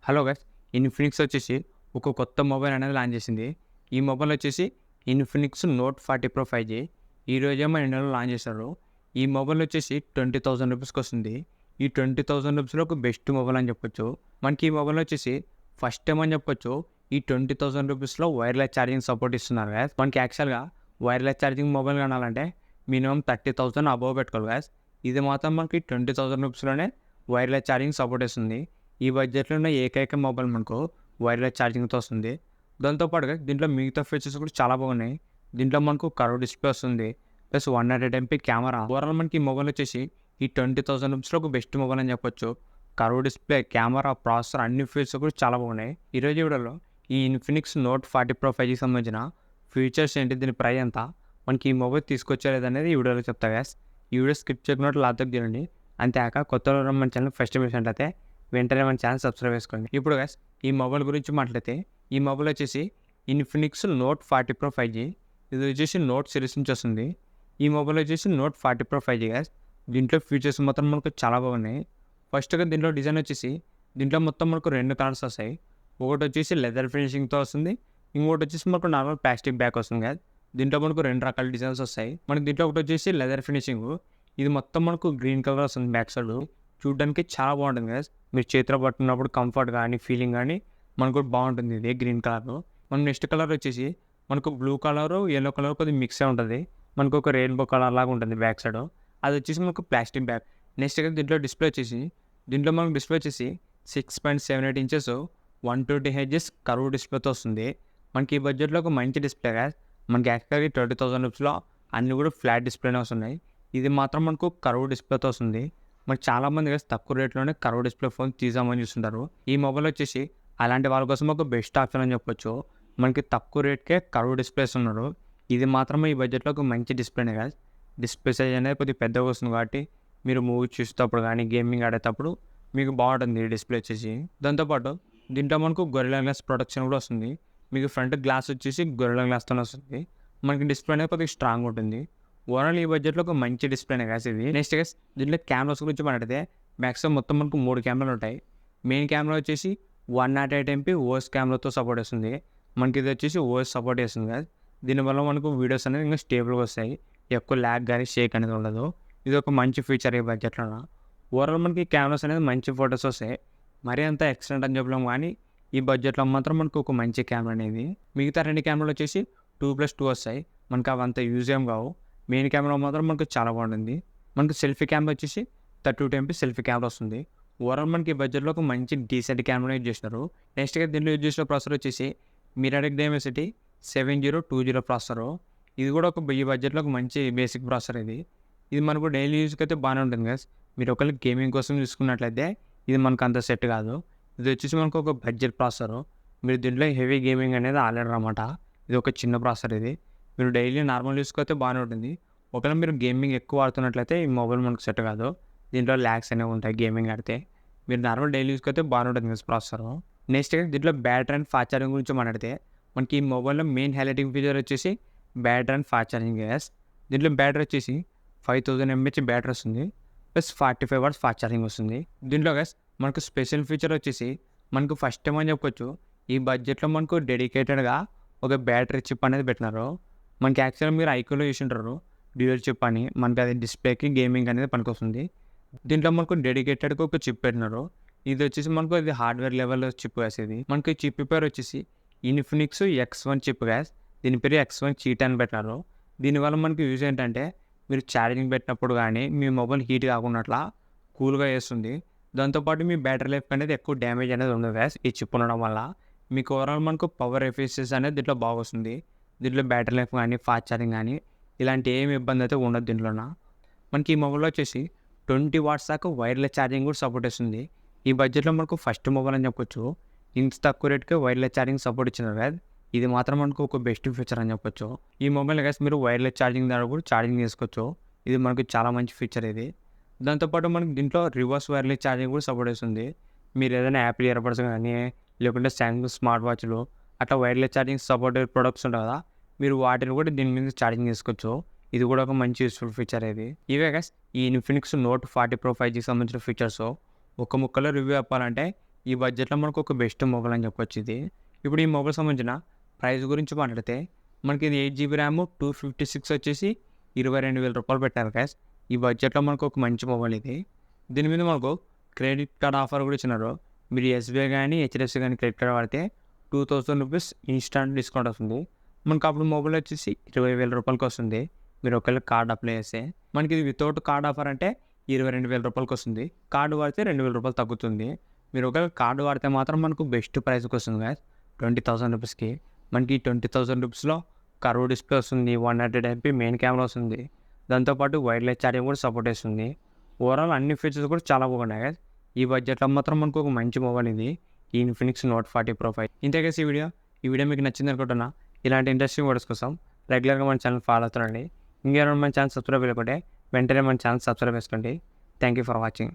Hello guys. Infinix వచ్చేసి ఒక కొత్త మొబైల్ అనేది లాంచ్ చేసింది. ఈ మొబైల్ వచ్చేసి ఇన్ఫినిక్స్ నోట్ 40 ప్రో 5G. ఈరోజే మన ఇండియాలో లాంచ్ చేశారు. ఈ మొబైల్ వచ్చేసి 20,000 రూపీస్కి వస్తుంది. ఈ 20,000 రూపీస్లో ఒక బెస్ట్ మొబైల్ అని చెప్పొచ్చు. మనకి ఈ మొబైల్ వచ్చేసి ఫస్ట్ టైం అని చెప్పొచ్చు ఈ 20,000 రూపీస్లో వైర్లెస్ ఛార్జింగ్ సపోర్ట్ ఇస్తున్నారు గ్యాస్. మనకి యాక్చువల్గా వైర్లెస్ ఛార్జింగ్ మొబైల్ కొనాలంటే మినిమం 30,000 అబోవ్ పెట్టుకోవాలి గ్యాస్. ఇది మాత్రం మనకి 20,000 రూపీస్లోనే వైర్లెస్ ఛార్జింగ్ సపోర్ట్ ఇస్తుంది. ఈ బడ్జెట్లో ఉన్న ఏకైక మొబైల్ మనకు వైర్లెస్ ఛార్జింగ్తో వస్తుంది. దాంతోపాటుగా దీంట్లో మిగతా ఫీచర్స్ కూడా చాలా బాగున్నాయి. దీంట్లో మనకు కర్వ్ డిస్ప్లే వస్తుంది, ప్లస్ 100 MP కెమెరా. ఓవరాల్ మనకి ఈ మొబైల్ వచ్చేసి ఈ 20,000 రూపీస్లో ఒక బెస్ట్ మొబైల్ అని చెప్పొచ్చు. కర్వ్ డిస్ప్లే, కెమెరా, ప్రాసెసర్ అన్ని ఫీచర్స్ కూడా చాలా బాగున్నాయి. ఈరోజు వీడియోలో ఈ ఇన్ఫినిక్స్ నోట్ 40 ప్రో 5Gకి సంబంధించిన ఫీచర్స్ ఏంటి, దీని ప్రైస్ ఎంత, మనకి ఈ మొబైల్ తీసుకొచ్చేది ఈ వీడియోలో చెప్తా గ్యాస్. ఈ వీడియో స్కిప్ చేయకుండా లాతకు తీయండి. అంతేకాక కొత్త మన ఛానల్ ఫస్ట్ టైం అయితే వెంటనే మన ఛానల్ సబ్స్క్రైబ్ చేసుకోండి. ఇప్పుడు గైస్ ఈ మొబైల్ గురించి మాట్లాడితే ఈ మొబైల్ వచ్చేసి ఇన్ఫినిక్స్ నోట్ 40 ప్రో 5G. ఇది వచ్చేసి నోట్ సిరీస్ నుంచి వస్తుంది. ఈ మొబైల్ వచ్చేసి నోట్ 40 ప్రో 5G గైస్. దీంట్లో ఫీచర్స్ మొత్తం మనకు చాలా బాగున్నాయి. ఫస్ట్గా దీంట్లో డిజైన్ వచ్చేసి దీంట్లో మొత్తం మనకు 2 కలర్స్ వస్తాయి. ఒకటి వచ్చేసి లెదర్ ఫినిషింగ్తో వస్తుంది, ఇంకోటి వచ్చేసి మనకు నార్మల్ ప్లాస్టిక్ బ్యాక్ వస్తుంది కదా. దీంట్లో మనకు 2 రకాల డిజైన్స్ వస్తాయి. మనకి దీంట్లో ఒకటి వచ్చేసి లెదర్ ఫినిషింగ్. ఇది మొత్తం మనకు గ్రీన్ కలర్ వస్తుంది బ్యాక్ సైడ్. చూడడానికి చాలా బాగుంటుంది కదా. మీరు చేతిలో పట్టుకున్నప్పుడు కంఫర్ట్ కానీ ఫీలింగ్ కానీ మనకు కూడా బాగుంటుంది. ఇది గ్రీన్ కలర్. మన నెక్స్ట్ కలర్ వచ్చేసి మనకు బ్లూ కలర్, ఎల్లో కలర్ కొద్దిగా మిక్స్ అయి ఉంటుంది. మనకు ఒక రెయిన్బో కలర్ లాగా ఉంటుంది బ్యాక్ సైడ్. అది వచ్చేసి మనకు ప్లాస్టిక్ బ్యాక్. నెక్స్ట్ దీంట్లో డిస్ప్లే వచ్చేసి మనకు డిస్ప్లే వచ్చేసి 6.78 ఇంచెస్ 120 Hz కర్వ్ డిస్ప్లేతో వస్తుంది. మనకి ఈ బడ్జెట్లో ఒక మంచి డిస్ప్లే కదా. మనకి యాక్చువల్గా 20,000 రూపీస్లో అన్నీ కూడా ఫ్లాట్ డిస్ప్లేనే వస్తున్నాయి. ఇది మాత్రం మనకు కర్వ్ డిస్ప్లేతో వస్తుంది. మనకి చాలామంది తక్కువ రేట్లోనే కర్వ్ డిస్ప్లే ఫోన్ తీసామని చూస్తుంటారు. ఈ మొబైల్ వచ్చేసి అలాంటి వాళ్ళ కోసం ఒక బెస్ట్ ఆప్షన్ అని చెప్పొచ్చు. మనకి తక్కువ రేట్కే కర్వ్ డిస్ప్లేస్ ఉన్నారు. ఇది మాత్రమే ఈ బడ్జెట్లో ఒక మంచి డిస్ప్లేనే కదా. డిస్ప్లే సైజ్ అనేది కొద్దిగా పెద్దగా వస్తుంది కాబట్టి మీరు మూవీ చూసేటప్పుడు కానీ గేమింగ్ ఆడేటప్పుడు మీకు బాగుంటుంది ఈ డిస్ప్లే వచ్చేసి. దాంతోపాటు దీంట్లో మనకు గొరిల్లా గ్లాస్ ప్రొటెక్షన్ కూడా వస్తుంది. మీకు ఫ్రంట్ గ్లాస్ వచ్చేసి గొరిల్లా గ్లాస్తో వస్తుంది. మనకి డిస్ప్లే అనేది కొద్దిగా స్ట్రాంగ్ ఉంటుంది. ఓవరాల్ ఈ బడ్జెట్లో ఒక మంచి డిస్ప్లేనే కాదు ఇది. నెక్స్ట్ గైస్ దీంట్లో కెమెరాస్ గురించి మాట్లాడితే మ్యాక్సిమం మొత్తం మనకు 3 కెమెరాలు ఉంటాయి. మెయిన్ కెమెరా వచ్చేసి 108 MP ఓఎస్ కెమెరాతో సపోర్ట్ చేస్తుంది. మనకి ఇది వచ్చేసి ఓఎస్ సపోర్ట్ చేస్తుంది కదా. దీనివల్ల మనకు వీడియోస్ అనేది ఇంకా స్టేబుల్గా వస్తాయి. ఎక్కువ ల్యాగ్ కానీ షేక్ అనేది ఉండదు. ఇది ఒక మంచి ఫీచర్ ఈ బడ్జెట్లో. ఓవరాల్ మనకి కెమెరాస్ అనేది మంచి ఫొటోస్ వస్తాయి. మరీ అంత ఎక్సలెంట్ అని చెప్పలేము కానీ ఈ బడ్జెట్లో మాత్రం మనకు ఒక మంచి కెమెరా అనేది. మిగతా 2 కెమెరాలు వచ్చేసి 2+2 వస్తాయి. మనకు అవంతా యూజ్ ఏం కావు. మెయిన్ కెమెరా మాత్రం మనకు చాలా బాగుంటుంది. మనకు సెల్ఫీ కెమెరా వచ్చేసి 32 MP సెల్ఫీ కెమెరా వస్తుంది. ఓవరాల్ మనకి బడ్జెట్లో ఒక మంచి డీసెంట్ కెమెరా యూజ్ చేసినారు. నెక్స్ట్గా దీంట్లో యూజ్ చేసిన ప్రాసెసర్ వచ్చేసి మిరాటెక్ డైమెన్సిటీ 7020 ప్రాసెసర్. ఇది కూడా ఈ బడ్జెట్లో ఒక మంచి బేసిక్ ప్రాసెసర్ ఇది మనకు డైలీ యూజ్కి అయితే బాగానే ఉంటుంది కదా. మీరు ఒకవేళ గేమింగ్ కోసం చూసుకున్నట్లయితే ఇది మనకు అంత సెట్ కాదు. ఇది వచ్చేసి మనకు ఒక బడ్జెట్ ప్రాసెసర్. మీరు దీంట్లో హెవీ గేమింగ్ అనేది ఆడలేరు అన్నమాట. ఇది ఒక చిన్న ప్రాసెసర్. మీరు డైలీ నార్మల్ యూస్కి అయితే బాగానే ఉంటుంది. ఒకవేళ మీరు గేమింగ్ ఎక్కువ ఆడుతున్నట్లయితే ఈ మొబైల్ మనకు సెట్ కాదు. దీంట్లో ల్యాగ్స్ అనేవి ఉంటాయి గేమింగ్ ఆడితే. మీరు నార్మల్ డైలీ యూస్కి అయితే బాగానే ఉంటుంది కదా ప్రాసెసర్. నెక్స్ట్ దీంట్లో బ్యాటరీ అండ్ ఫాస్ట్ ఛార్జింగ్ గురించి మాట్లాడితే మనకి ఈ మొబైల్లో మెయిన్ హైలైటింగ్ ఫీచర్ వచ్చేసి battery and fast charging gas. దీంట్లో బ్యాటరీ వచ్చేసి 5000 mAh బ్యాటరీ వస్తుంది, ప్లస్ 45 వాట్స్ ఫాస్ట్ ఛార్జింగ్ వస్తుంది. దీంట్లో గ్యాస్ మనకు స్పెషల్ ఫీచర్ వచ్చేసి మనకు ఫస్ట్ టైం అని చెప్పొచ్చు ఈ బడ్జెట్లో మనకు డెడికేటెడ్గా ఒక బ్యాటరీ చిప్ అనేది పెట్టినారు. మనకి యాక్చువల్గా మీరు ఐక్యూలో చూసి ఉంటారు డ్యూయల్ చిప్ అని. మనకి అది డిస్ప్లేకి గేమింగ్ అనేది పనికొస్తుంది. దీంట్లో మనకు డెడికేటెడ్గా ఒక చిప్ పెట్టినారు. ఇది వచ్చేసి మనకు ఇది హార్డ్వేర్ లెవెల్ చిప్ గ్యాస్. మనకి చిప్ పేరు వచ్చేసి ఇన్ఫినిక్స్ X1 చిప్ గ్యాస్. దీని పేరు X1 చీట్ అని పెట్టినారు. దీనివల్ల మనకి యూజ్ ఏంటంటే మీరు ఛార్జింగ్ పెట్టినప్పుడు కానీ మీ మొబైల్ హీట్ కాకుండా కూల్గా చేస్తుంది. దాంతోపాటు మీ బ్యాటరీ లైఫ్ అనేది ఎక్కువ డ్యామేజ్ అనేది ఉండదు గ్యాస్ ఈ చిప్ ఉండడం వల్ల. మీకు ఓవరాల్ మనకు పవర్ ఎఫిషియన్సీ అనేది దీంట్లో బాగా వస్తుంది. దీంట్లో బ్యాటరీ లైఫ్ కానీ ఫాస్ట్ ఛార్జింగ్ కానీ ఇలాంటి ఏమి ఇబ్బంది అయితే ఉండదు దీంట్లోన. మనకి ఈ మొబైల్లో వచ్చేసి 20 వాట్స్ దాకా వైర్లెస్ ఛార్జింగ్ కూడా సపోర్ట్ ఇస్తుంది. ఈ బడ్జెట్లో మనకు ఫస్ట్ మొబైల్ అని చెప్పొచ్చు ఇంత తక్కువ రేట్కే వైర్లెస్ ఛార్జింగ్ సపోర్ట్ ఇచ్చినారు కదా. ఇది మాత్రం మనకు ఒక బెస్ట్ ఫీచర్ అని చెప్పొచ్చు. ఈ మొబైల్ గైస్ మీరు వైర్లెస్ ఛార్జింగ్ ద్వారా కూడా ఛార్జింగ్ చేసుకోవచ్చు. ఇది మనకు చాలా మంచి ఫీచర్ దాంతోపాటు మనకి దీంట్లో రివర్స్ వైర్లెస్ ఛార్జింగ్ కూడా సపోర్ట్ ఇస్తుంది. మీరు ఏదైనా యాపిల్ ఇయర్బడ్స్ కానీ లేకుంటే సామ్సంగ్ స్మార్ట్ వాచ్లు అట్లా వైర్లెస్ ఛార్జింగ్ సపోర్ట్ ప్రొడక్ట్స్ ఉంటాయి కదా, మీరు వాటిని కూడా దీని మీద ఛార్జింగ్ చేసుకోవచ్చు. ఇది కూడా ఒక మంచి యూస్ఫుల్ ఫీచర్ ఇవే గైస్ ఈ ఇన్ఫినిక్స్ నోట్ 40 ప్రో 5Gకి సంబంధించిన ఫీచర్స్. ఒక ముక్కలో రివ్యూ చెప్పాలంటే ఈ బడ్జెట్‌లో మనకు ఒక బెస్ట్ మొబైల్ అని చెప్పొచ్చు ఇది. ఇప్పుడు ఈ మొబైల్ సంబంధించిన ప్రైస్ గురించి మాట్లాడితే మనకి ఇది 8 జీబీ ర్యామ్ 256 వచ్చేసి రూ. 22,000 పెట్టారు గైస్. ఈ బడ్జెట్‌లో మనకు ఒక మంచి మొబైల్ ఇది. దీని మీద మనకు క్రెడిట్ కార్డ్ ఆఫర్ కూడా ఇచ్చినారు. మీరు ఎస్బీఐ కానీ హెచ్డిఎఫ్సి కానీ క్రెడిట్ కార్డ్ వాడితే ₹2,000 ఇన్స్టాంట్ డిస్కౌంట్ వస్తుంది. మనకు అప్పుడు మొబైల్ వచ్చేసి ₹20,000 వస్తుంది. మీరు ఒకవేళ కార్డ్ అప్లై చేస్తే మనకి ఇది వితౌట్ కార్డ్ ఆఫర్ అంటే ₹22,000 వస్తుంది. కార్డు వాడితే ₹2,000 తగ్గుతుంది. మీరు ఒకవేళ కార్డు వాడితే మాత్రం మనకు బెస్ట్ ప్రైస్కి వస్తుంది గైస్. ₹20,000కి మనకి ₹20,000లో కర్వ్ డిస్ప్లే వస్తుంది. 100 MP మెయిన్ కెమెరా వస్తుంది. దాంతోపాటు వైర్లెస్ ఛార్జింగ్ కూడా సపోర్ట్ చేస్తుంది. ఓవరాల్ అన్ని ఫీచర్స్ కూడా చాలా బాగున్నాయి గైస్. ఈ బడ్జెట్లో మాత్రం మనకు ఒక మంచి మొబైల్ ఇది, ఈ ఇన్ఫినిక్స్ నోట్ 40 Pro 5. ఇంతే గైస్ ఈ వీడియో మీకు నచ్చింది అనుకుంటున్నా. ఇలాంటి ఇంట్రెస్టింగ్ వీడియోస్ కోసం రెగ్యులర్గా మన ఛానల్ ఫాలో అవుతుండండి. ఇంకెవరైనా మన ఛానల్ సబ్స్క్రైబ్ చేయకుంటే వెంటనే మన ఛానల్ సబ్స్క్రైబ్ చేసుకోండి. Thank you for watching.